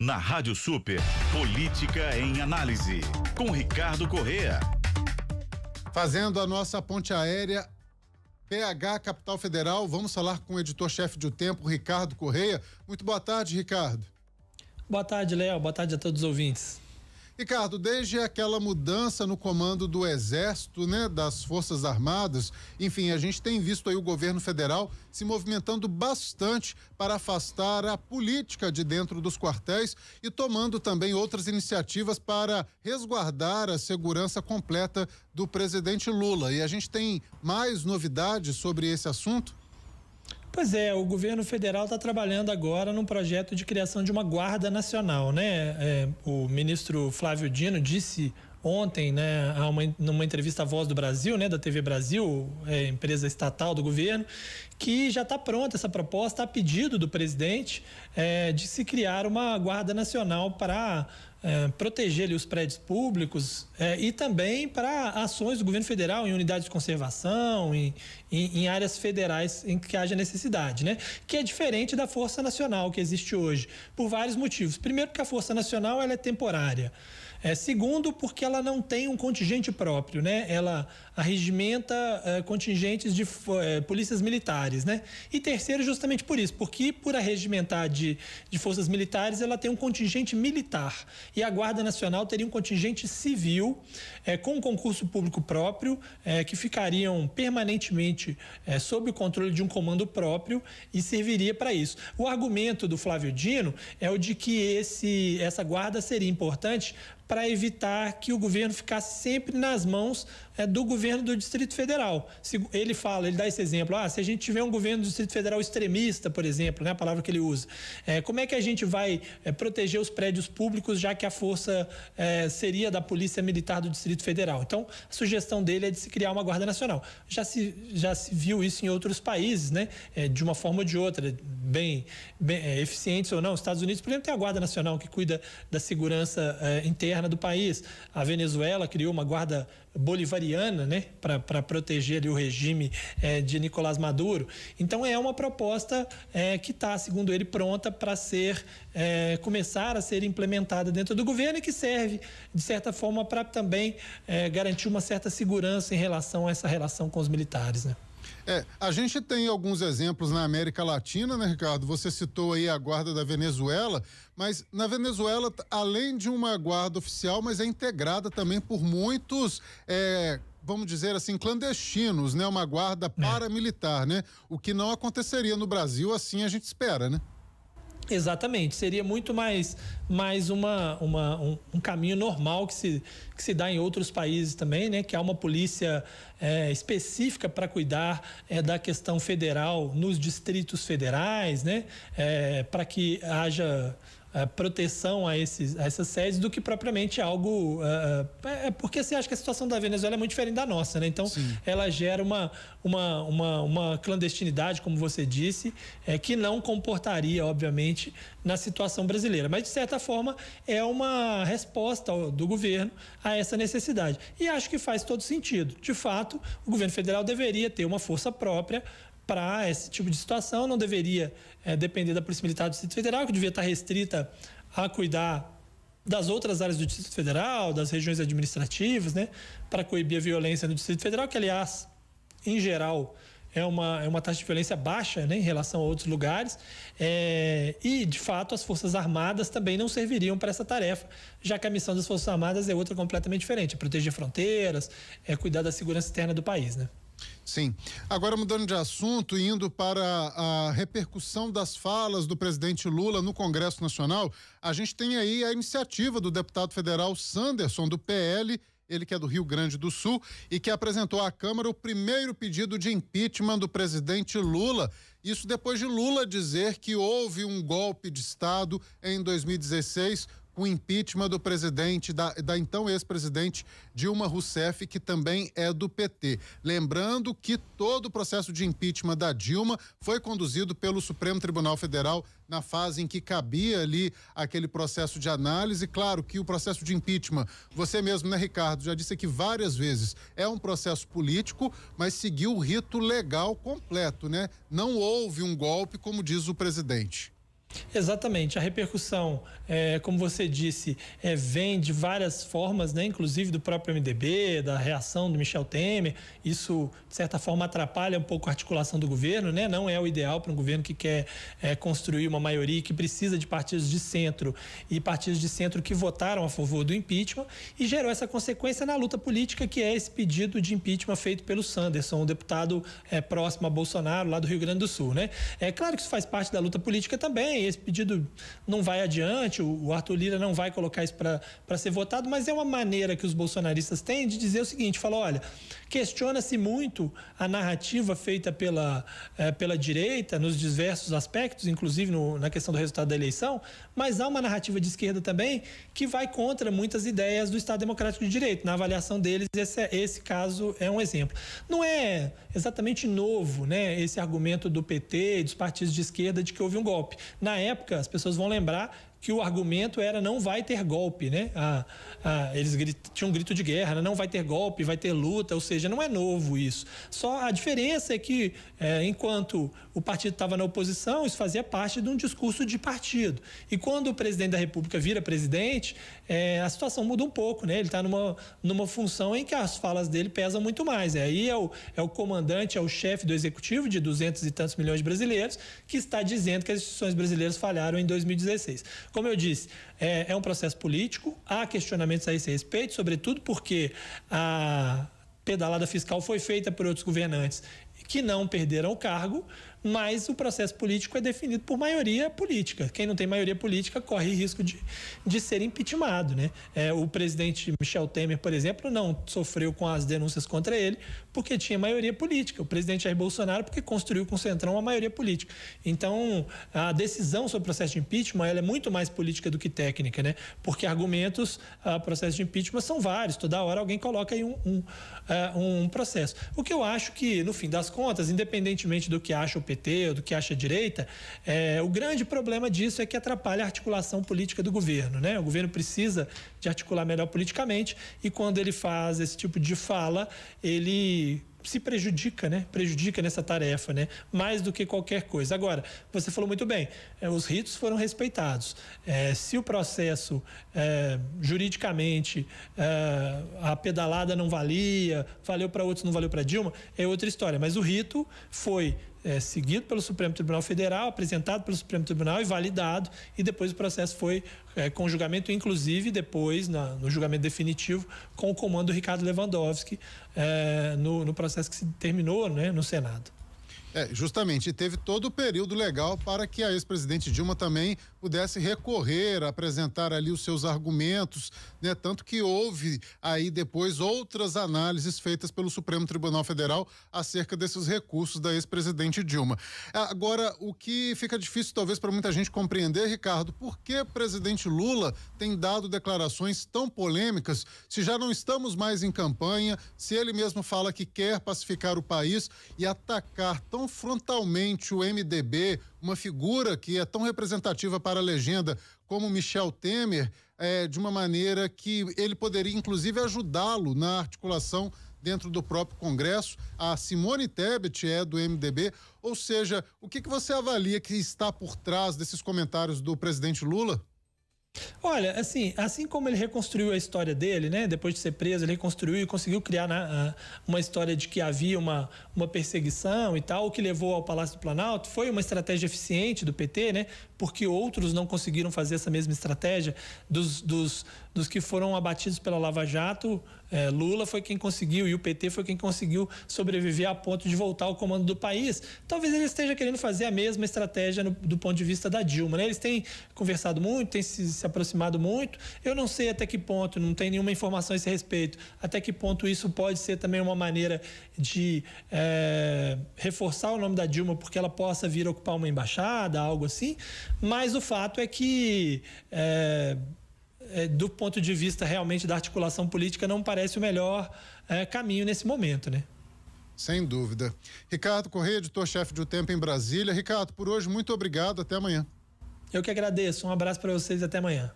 Na Rádio Super, Política em Análise, com Ricardo Corrêa. Fazendo a nossa ponte aérea PH Capital Federal, vamos falar com o editor-chefe de O Tempo, Ricardo Corrêa. Muito boa tarde, Ricardo. Boa tarde, Léo. Boa tarde a todos os ouvintes. Ricardo, desde aquela mudança no comando do Exército, né, das Forças Armadas, enfim, a gente tem visto aí o governo federal se movimentando bastante para afastar a política de dentro dos quartéis e tomando também outras iniciativas para resguardar a segurança completa do presidente Lula. E a gente tem mais novidades sobre esse assunto? Pois é, o governo federal está trabalhando agora num projeto de criação de uma Guarda Nacional, né? O ministro Flávio Dino disse ontem, né, numa entrevista à Voz do Brasil, né, da TV Brasil, empresa estatal do governo, que já está pronta essa proposta a pedido do presidente de se criar uma Guarda Nacional para proteger ali os prédios públicos e também para ações do governo federal em unidades de conservação, em áreas federais em que haja necessidade, né? Que é diferente da Força Nacional que existe hoje, por vários motivos. Primeiro, porque a Força Nacional ela é temporária. Segundo, porque ela não tem um contingente próprio, né? Ela arregimenta contingentes de polícias militares, né? E terceiro, justamente por isso, porque por arregimentar de forças militares, ela tem um contingente militar. E a Guarda Nacional teria um contingente civil com um concurso público próprio, que ficariam permanentemente sob o controle de um comando próprio e serviria para isso. O argumento do Flávio Dino é o de que essa guarda seria importante para evitar que o governo ficasse sempre nas mãos do governo do Distrito Federal. Ele dá esse exemplo, se a gente tiver um governo do Distrito Federal extremista, por exemplo, né, a palavra que ele usa, como é que a gente vai proteger os prédios públicos, já que a força seria da Polícia Militar do Distrito Federal? Então, a sugestão dele é de se criar uma Guarda Nacional. Já se viu isso em outros países, né, de uma forma ou de outra, bem eficientes ou não. Os Estados Unidos, por exemplo, tem a Guarda Nacional que cuida da segurança interna do país. A Venezuela criou uma guarda bolivariana, né, para proteger ali o regime de Nicolás Maduro. Então é uma proposta que está, segundo ele, pronta para começar a ser implementada dentro do governo e que serve, de certa forma, para também garantir uma certa segurança em relação a essa relação com os militares, né? A gente tem alguns exemplos na América Latina, né, Ricardo? Você citou aí a guarda da Venezuela, mas na Venezuela, além de uma guarda oficial, mas é integrada também por muitos, vamos dizer assim, clandestinos, né? Uma guarda paramilitar, né? O que não aconteceria no Brasil, assim a gente espera, né? Exatamente, seria muito mais um caminho normal que se dá em outros países também, né? Que há uma polícia específica para cuidar da questão federal nos distritos federais, né? Para que haja proteção a essas sedes do que propriamente algo porque você acha que a situação da Venezuela é muito diferente da nossa, né? Então, sim, ela gera uma clandestinidade, como você disse, que não comportaria, obviamente, na situação brasileira, mas de certa forma é uma resposta do governo a essa necessidade, e acho que faz todo sentido. De fato, o governo federal deveria ter uma força própria para esse tipo de situação, não deveria depender da Polícia Militar do Distrito Federal, que devia estar restrita a cuidar das outras áreas do Distrito Federal, das regiões administrativas, né, para coibir a violência no Distrito Federal, que, aliás, em geral, é uma taxa de violência baixa, né, em relação a outros lugares, e, de fato, as Forças Armadas também não serviriam para essa tarefa, já que a missão das Forças Armadas é outra completamente diferente, é proteger fronteiras, cuidar da segurança externa do país, né? Sim. Agora, mudando de assunto e indo para a repercussão das falas do presidente Lula no Congresso Nacional, a gente tem aí a iniciativa do deputado federal Sanderson, do PL, ele que é do Rio Grande do Sul, e que apresentou à Câmara o primeiro pedido de impeachment do presidente Lula. Isso depois de Lula dizer que houve um golpe de Estado em 2016, com o impeachment do presidente, da então ex-presidente Dilma Rousseff, que também é do PT. Lembrando que todo o processo de impeachment da Dilma foi conduzido pelo Supremo Tribunal Federal na fase em que cabia ali aquele processo de análise. Claro que o processo de impeachment, você mesmo, né, Ricardo, já disse aqui várias vezes, é um processo político, mas seguiu o rito legal completo, né? Não houve um golpe, como diz o presidente. Exatamente, a repercussão, como você disse, vem de várias formas, né? Inclusive do próprio MDB, da reação do Michel Temer. Isso, de certa forma, atrapalha um pouco a articulação do governo, né? Não é o ideal para um governo que quer construir uma maioria, que precisa de partidos de centro e partidos de centro que votaram a favor do impeachment, e gerou essa consequência na luta política, que é esse pedido de impeachment feito pelo Sanderson, um deputado próximo a Bolsonaro, lá do Rio Grande do Sul, né? É claro que isso faz parte da luta política também. Esse pedido não vai adiante, o Arthur Lira não vai colocar isso para ser votado, mas é uma maneira que os bolsonaristas têm de dizer o seguinte: falou, olha, questiona-se muito a narrativa feita pela direita nos diversos aspectos, inclusive na questão do resultado da eleição, mas há uma narrativa de esquerda também que vai contra muitas ideias do Estado Democrático de Direito. Na avaliação deles, esse caso é um exemplo. Não é exatamente novo, né, esse argumento do PT e dos partidos de esquerda de que houve um golpe. Na época, as pessoas vão lembrar que o argumento era não vai ter golpe, né? Eles tinham um grito de guerra, né? Não vai ter golpe, vai ter luta, ou seja, não é novo isso. Só a diferença é que, enquanto o partido estava na oposição, isso fazia parte de um discurso de partido. E quando o presidente da República vira presidente, a situação muda um pouco, né? Ele está numa função em que as falas dele pesam muito mais. Aí é o comandante, é o chefe do executivo de 200 e tantos milhões de brasileiros, que está dizendo que as instituições brasileiras falharam em 2016. Como eu disse, é um processo político, há questionamentos a esse respeito, sobretudo porque a pedalada fiscal foi feita por outros governantes que não perderam o cargo, mas o processo político é definido por maioria política. Quem não tem maioria política corre risco de ser impeachmentado, né? O presidente Michel Temer, por exemplo, não sofreu com as denúncias contra ele porque tinha maioria política. O presidente Jair Bolsonaro porque construiu com o Centrão uma maioria política. Então, a decisão sobre o processo de impeachment ela é muito mais política do que técnica, né? Porque argumentos a processo de impeachment são vários. Toda hora alguém coloca aí um processo. O que eu acho que, no fim das contas, independentemente do que acha o PT ou do que acha a direita, o grande problema disso é que atrapalha a articulação política do governo, né? O governo precisa de articular melhor politicamente e quando ele faz esse tipo de fala, ele se prejudica, né? Prejudica nessa tarefa, né? Mais do que qualquer coisa. Agora, você falou muito bem, os ritos foram respeitados. Se o processo, juridicamente, a pedalada não valia, valeu para outros, não valeu para Dilma, é outra história. Mas o rito foi seguido pelo Supremo Tribunal Federal, apresentado pelo Supremo Tribunal e validado, e depois o processo foi com julgamento, inclusive depois, no julgamento definitivo, com o comando do Ricardo Lewandowski, no processo que se terminou, né, no Senado. Justamente, e teve todo o período legal para que a ex-presidente Dilma também pudesse recorrer, apresentar ali os seus argumentos, né? Tanto que houve aí depois outras análises feitas pelo Supremo Tribunal Federal acerca desses recursos da ex-presidente Dilma. Agora, o que fica difícil talvez para muita gente compreender, Ricardo, por que o presidente Lula tem dado declarações tão polêmicas, se já não estamos mais em campanha, se ele mesmo fala que quer pacificar o país e atacar tão frontalmente o MDB, uma figura que é tão representativa para a legenda como Michel Temer, de uma maneira que ele poderia inclusive ajudá-lo na articulação dentro do próprio Congresso. A Simone Tebet é do MDB, ou seja, o que você avalia que está por trás desses comentários do presidente Lula? Olha, assim como ele reconstruiu a história dele, né? Depois de ser preso, ele reconstruiu e conseguiu criar uma história de que havia uma perseguição e tal, o que levou ao Palácio do Planalto. Foi uma estratégia eficiente do PT, né? Porque outros não conseguiram fazer essa mesma estratégia. Dos que foram abatidos pela Lava Jato, Lula foi quem conseguiu e o PT foi quem conseguiu sobreviver a ponto de voltar ao comando do país. Talvez ele esteja querendo fazer a mesma estratégia do ponto de vista da Dilma, né? Eles têm conversado muito, têm se aproximado muito. Eu não sei até que ponto, não tem nenhuma informação a esse respeito, até que ponto isso pode ser também uma maneira de reforçar o nome da Dilma porque ela possa vir ocupar uma embaixada, algo assim. Mas o fato é que do ponto de vista realmente da articulação política, não parece o melhor caminho nesse momento, né? Sem dúvida. Ricardo Correia, editor-chefe de O Tempo em Brasília. Ricardo, por hoje, muito obrigado. Até amanhã. Eu que agradeço. Um abraço para vocês e até amanhã.